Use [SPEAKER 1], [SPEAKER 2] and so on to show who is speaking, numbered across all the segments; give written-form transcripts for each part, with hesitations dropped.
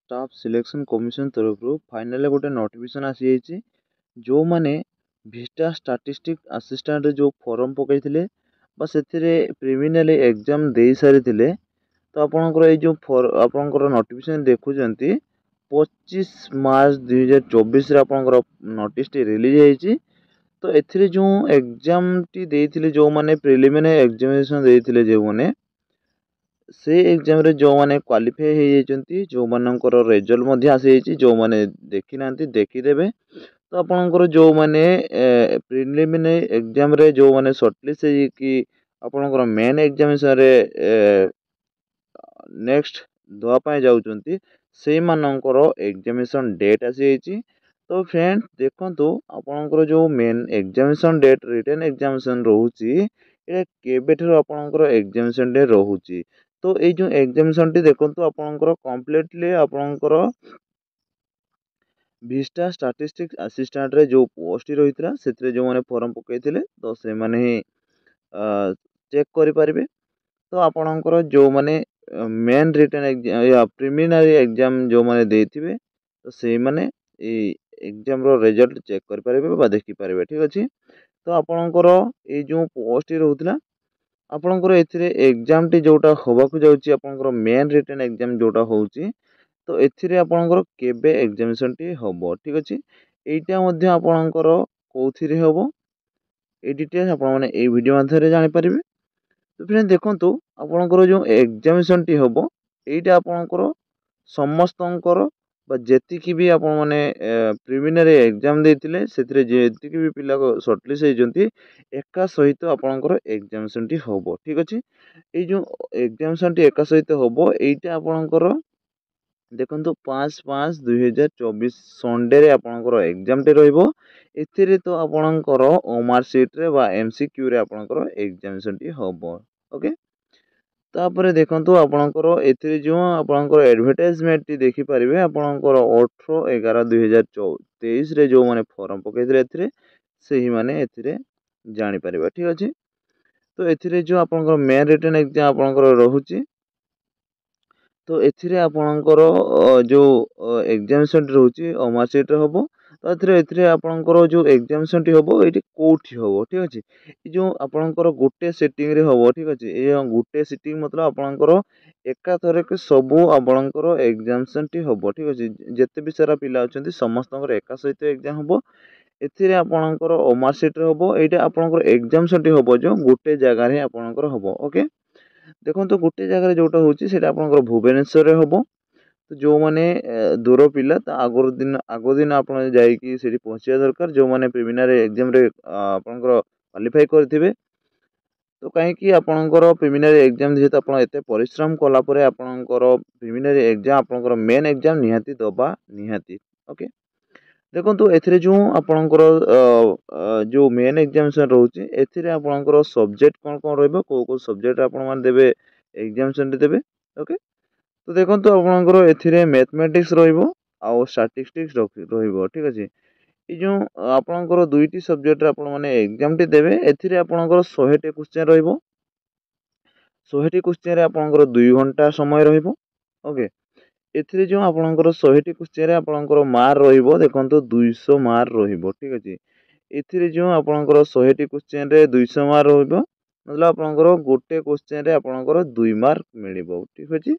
[SPEAKER 1] Staff selection commission तरफ final गोटे notification आसी जाइए जो मैंने विस्टा स्टैटिस्टिक असिस्टेंट जो फॉर्म पकई से प्रिलिमिनरी एग्जाम दे सारी तो आपणकर जो आपणकर नोटिफिकेशन देखुंत 25 मार्च 2024 आपणकर नोटिस रिलीज होती। तो एथिरे जो एग्जाम टी देइथिले जो माने प्रिलिमिनरी एग्जामिनेशन देइथिले जो माने से एग्जाम रे जो माने क्वालिफाई हो जाइछन्ती जो मानकर रिजल्ट मध्य आसी जाइछि जो माने देखि नांती देखि देबे। तो आपणकर जो माने प्रिलिमिनरी एग्जाम रे जो माने शॉर्टलिस्ट है कि आपणकर मेन एग्जामिनेशन रे नेक्स्ट दवा पाए जाउछन्ती से मानकर एग्जामिनेशन डेट आसी जाइछि। तो फ्रेंड देखंतु आपणकर जो main examination date written examination रहउछि ए केबेठर आपणकर एग्जामिनेशन डे रहउछि। तो ये जो एग्जामिनेशन टी देखंतु आपणकर कंप्लीटली आपणकर विस्टा स्टैटिस्टिक्स असिस्टेंट रे जो पोस्ट रहितला सेतरे जो माने फॉर्म पकैथिले तो से माने ही चेक करि परिबे। तो आपणकर जो माने मेन रिटन एग्जाम या प्रिलिमिनरी एग्जाम जो माने देथिबे तो से माने ए एग्जाम रो रिजल्ट चेक करि परिबे बा देखि परिबे। ठीक अछि। तो आपणकर ए जो पोस्ट रहउतला आपणकर एथिरे एग्जाम टी जोटा होबाकू जाउछि आपणकर मेन रिटन एग्जाम जोटा होउछि तो एथिरे आपणकर केबे एग्जामिनेशन टी होबो। ठीक अछि। एइटा मध्ये आपणकर कोथिरे होबो ए डिटेल्स आपण माने ए वीडियो माध्यम जानि परिबे। तो फ्रेंड देखंतु आपणकर जो एग्जामिनेशन टी होबो एइटा आपणकर समस्तंकर बा जेतिकी भी आपण माने प्रिलिमिनरी एग्जाम देथिले सेतिरे जेतिकी भी पिला शॉर्टलिस्ट होइजंती एका सहित आपणकर एग्जामिनेशन टी होबो। ठीक अछि। ए जो एग्जामिनेशन टी एका सहित होबो एइटा आपणकर देखंतु 5/5/2024 संडे रे आपणकर एग्जाम टी रहइबो। एथिरे तो आपणकर ओमार सीट रे बा एमसीक्यू रे आपणकर एग्जामिनेशन टी होबो। ओके। तापर देखंतु आपणकर एथिरे जो आपणकर एडवर्टाइजमेंट टी देखि परिबे आपणकर 18/11/2023 रे जो माने फॉर्म पकैथिले एथिरे सेही माने एथिरे जानि परिबा। ठीक अछि। तो एथिरे जो आपणकर मेन रिटन एग्जाम आपणकर रहुछि तो एथिरे आपणकर जो एग्जामिनेशन रहउछि ओमार सीट रे होबो। तो एथिरे आपणकर जो एग्जामिनेशन टी होबो एठी कोठी होबो। ठीक अछि। ए जो आपणकर गुटे सेटिंग रे होबो। ठीक अछि। ए गुटे सिटिंग मतलब आपणकर एका थरके सबु आपणकर एग्जामिनेशन टी होबो। ठीक अछि। जेते भी सारा पिला अछंती समस्तकर एका सहित एग्जाम होबो। एथिरे आपणकर ओमार सीट रे होबो। एटा आपणकर एग्जामिनेशन टी होबो जो गुटे जगह रे आपणकर होबो। ओके। देखंतु गुटे जगह रे जोटा होछि सेटा आपणकर भुवनेश्वर रे होबो। तो जो माने दूर पिला तो आगो दिन आपण जाइकी सेठी पहुंचिया दरकार जो माने प्रिलिमिनरी एग्जाम रे आपणकर क्वालिफाई करथिबे। तो कहीं कि आपणकर प्रिलिमिनरी एग्जाम जेहेतु आपण एते परिश्रम कला परे आपणकर प्रिलिमिनरी एग्जाम आपणकर मेन एग्जाम निहाती दबा निहाती। ओके। देखंतु एथिरे जो आपणकर जो मेन एग्जामिनेशन रहउछि एथिरे आपणकर सब्जेक्ट कोन कोन रहइबो को सब्जेक्ट आपण मान देबे एग्जामिनेशन रे देबे। ओके। तो देखंतु आपणकर एथिरे मैथमेटिक्स रहइबो आ स्टैटिस्टिक्स रहइबो। ठीक अछि। ए जो आपणकर दुईटी सब्जेक्ट रे आपण माने एग्जाम टी देबे एथिरे आपणकर 100 टी क्वेश्चन रहइबो। 100 टी क्वेश्चन रे आपणकर 2 घंटा समय रहइबो। ओके। एथिरे जो आपणकर 100 टी क्वेश्चन रे आपणकर मार्क रहइबो देखंतु 200 मार्क रहइबो। ठीक अछि। एथिरे जो आपणकर 100 टी क्वेश्चन रे 200 मार्क रहइबो मतलब आपणकर गोटे क्वेश्चन रे आपणकर 2 मार्क मिलिबो। ठीक अछि।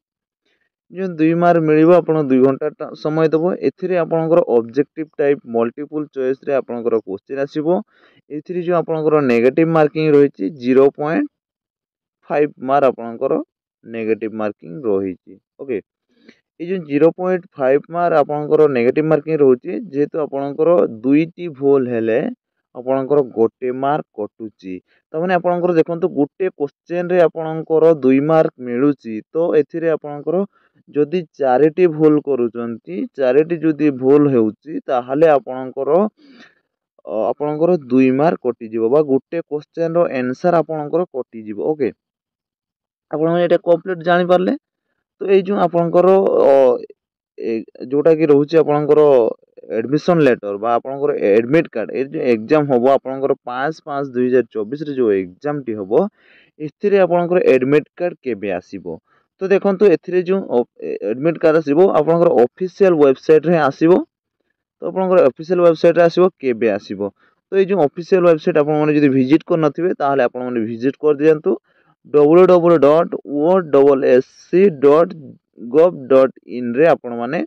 [SPEAKER 1] जो 2 मार्क मिलिबो आपण 2 घंटा समय देबो। एथिरे आपणकर ऑब्जेक्टिव टाइप मल्टीपल चॉइस रे आपणकर क्वेश्चन आसीबो। एथिरे जो आपणकर नेगेटिव मार्किंग रहिछि 0.5 मार्क आपणकर नेगेटिव मार्किंग रहिछि। ओके। ए जो 0.5 मार्क आपणकर नेगेटिव मार्किंग रहउछि जेहेतु आपणकर दुईटी भूल हेले आपणकर गोटे मार्क कटुछि। त माने आपणकर देखंतु गोटे क्वेश्चन रे आपणकर 2 मार्क मिलुछि तो एथिरे आपणकर जदि 4टी भूल करूचंती 4टी जदि भूल हेउछि ताहाले आपणकर आपणकर 2 मार्क कटि जिवो बा गोटे क्वेश्चन रो आंसर आपणकर कटि जिवो। ओके। आपण माने एटा कंप्लीट जानि पारले। तो ए जो आपणकर जोटा कि रहउछि आपणकर एडमिशन लेटर बा आपणकर एडमिट कार्ड ए जो एग्जाम होबो आपणकर 5/5/2024 रे जो एग्जाम टी होबो एथिरे आपणकर एडमिट कार्ड केबे आसीबो तो देखो एथिरे जो एडमिट कार्ड आसीबो आपनकर ऑफिशियल वेबसाइट रे आसीबो। तो आपनकर ऑफिशियल वेबसाइट रे आसीबो केबे आसीबो। तो ये जो ऑफिशियल वेबसाइट आपण माने जदि विजिट कर नथिबे ताहले आपण माने विजिट कर दियंतु www.osc.gov.in रे आपण माने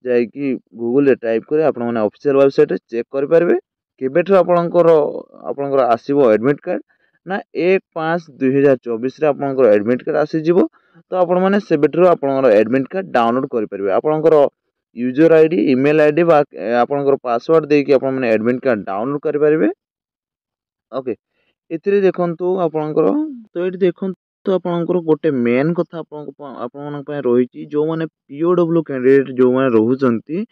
[SPEAKER 1] जाय कि गूगल रे टाइप करे आपण माने ऑफिशियल वेबसाइट रे चेक कर पारबे केबेठो आपनकर आसीबो एडमिट कार्ड ना 1/5/2024 रे आपनकर एडमिट कार्ड आसी जिवो। तो आपण माने सेबेठो आपनकर एडमिट कार्ड डाउनलोड कर पारबे आपनकर यूजर आईडी ईमेल आईडी बा आपनकर पासवर्ड देकी आपण माने एडमिट कार्ड डाउनलोड कर पारबे। ओके एथिरे देखंतु आपनकर तो एठी देखंतु आपनकर गोटे मेन कथा आपण मन पय रहिची जो माने पीओडब्ल्यू कैंडिडेट जो माने रहउचंती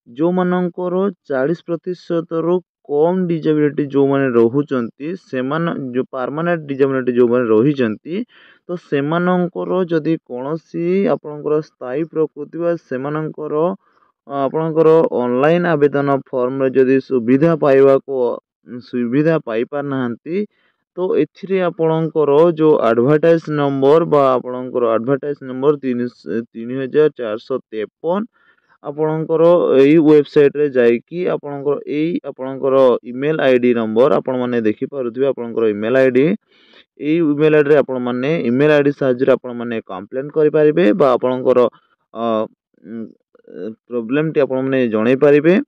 [SPEAKER 1] जो मानकर 40% रो कम डिजेबिलिटी जो माने रहउचंती सेमान जो परमानेंट डिजेबिलिटी जो माने रहिचंती तो सेमानकर जदि कोनोसी आपनकर स्थायी प्रकृति बा सेमानकर आपनकर ऑनलाइन आवेदन फॉर्म रे जदि सुविधा पाई पार नाहंती तो एथिरे आपनकर जो एडवर्टाइज नंबर बा आपनकर एडवर्टाइज नंबर 3453 आपनकर एई वेबसाइट रे जाईकी आपनकर ईमेल आईडी नंबर आपण माने देखि पारुथिबे आपनकर ईमेल आईडी एई ईमेल आईडी रे आपण माने ईमेल आईडी साहाय्य रे आपण माने कंप्लेंट करि पारिबे बा आपनकर प्रॉब्लम टी आपण माने जणाई पारिबे।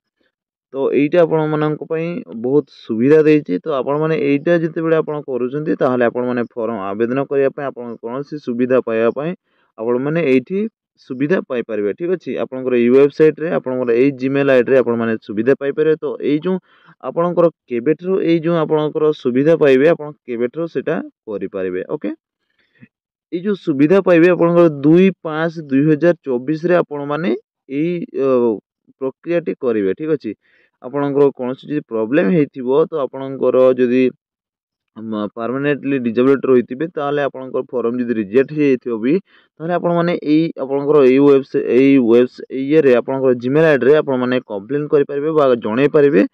[SPEAKER 1] तो एइटा आपण मानक पई बहुत सुविधा देइछि। तो आपण माने एइटा जते बेले आपण करूछंती ताहाले आपण माने फॉर्म आवेदन करिया पई आपण कोनोसी सुविधा पाइबा पई आपण माने एइठी सुविधा पाई पारिबे। ठीक अछि आपनकर ई वेबसाइट रे आपनकर एई जीमेल आईडी रे आपण माने सुविधा पाई पारिबे। तो एई जो आपनकर केबेठरो एई जो आपनकर सुविधा पाइबे आपण केबेठरो सेटा करि पारिबे। ओके एई जो सुविधा पाइबे आपनकर 2/5/2024 रे आपण माने एई प्रक्रिया टी करिवे। ठीक अछि आपनकर कोनोसी जदि प्रॉब्लम हेतिबो तो आपनकर जदि परमानेंटली डिजेबल्ड रहिथिबे ताले आपनकर फॉर्म जदि रिजेक्ट हे जइथिबो भी ताले आपण माने एई आपनकर एई वेबसाइट रे आपनकर जीमेल आईडी रे आपण माने कंप्लेंट करि पारिबे बा जणाई पारिबे।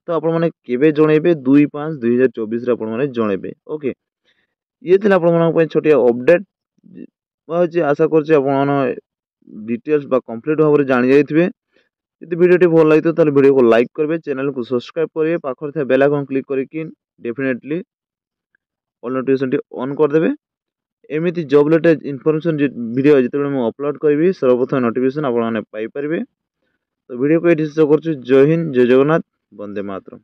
[SPEAKER 1] तो आपण माने केबे जणाइबे 2/5/2024 रे आपण माने जणाइबे। ओके ये थिला आपण मानक पय छोटिया अपडेट बाची आशा करछि आपण माने डिटेल्स बा कंप्लीट भाबरे जानि जाइथिबे। यदि वीडियो भल लगे तो वीडियो को लाइक करेंगे चैनल को सब्सक्राइब करेंगे पाखर थे बेल आइकन क्लिक करके डेफिनेटली ऑल नोटिफिकेशन ऑन करदे। एमती जॉब रिलेटेड इनफॉरमेशन वीडियो जिते मैं अपलोड करी सर्वप्रथम नोटिफिकेशन आप पाइपर। तो वीडियो को ये शेष कर जय हिंद जय जगन्नाथ वंदे मातरम।